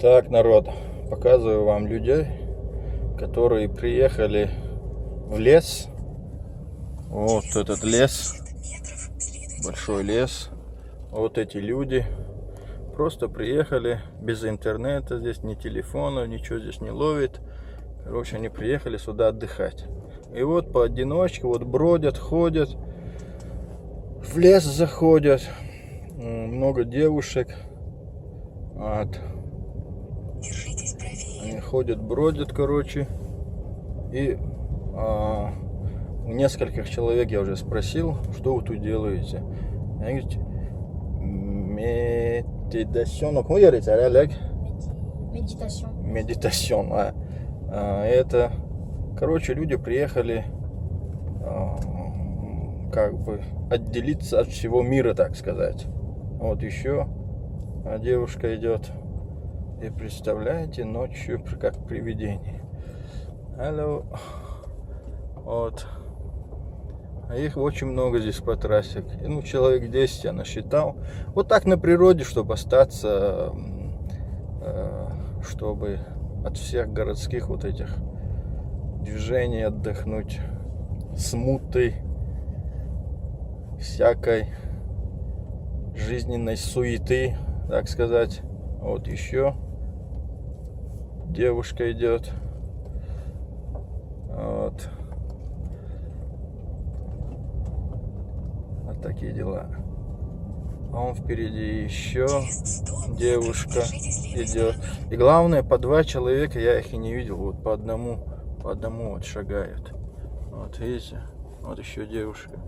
Так, народ, показываю вам людей, которые приехали в лес. Вот этот лес, большой лес. Вот эти люди просто приехали без интернета, здесь ни телефона, ничего здесь не ловит. Короче, они приехали сюда отдыхать. И вот поодиночке вот бродят, ходят, в лес заходят. Много девушек. Вот. Они ходят, бродят, короче. И у нескольких человек я уже спросил, что вы тут делаете. Они говорят, медитацион. ¿Cómo говорится, Олег? Медитацион. Это, короче, люди приехали как бы отделиться от всего мира, так сказать. Вот еще девушка идет. И представляете, ночью как привидение. Алло. Вот. А их очень много здесь по трассе. Ну, человек 10 я насчитал. Вот так на природе, чтобы остаться, чтобы от всех городских вот этих движений отдохнуть, смуты, всякой жизненной суеты, так сказать. Вот еще девушка идет. Вот. Вот такие дела. А он впереди еще девушка идет. И главное, по два человека я их и не видел. Вот по одному вот шагают. Вот видите? Вот еще девушка.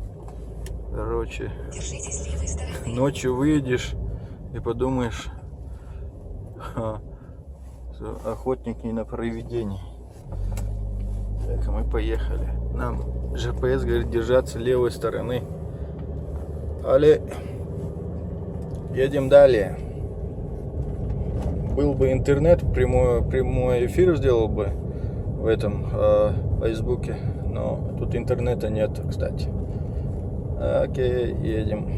Короче, ночью выйдешь и подумаешь, охотники на привидений. Так, мы поехали. Нам GPS говорит держаться левой стороны. Але едем далее. Был бы интернет, прямой эфир сделал бы в этом Фейсбуке, но тут интернета нет, кстати. Окей, едем.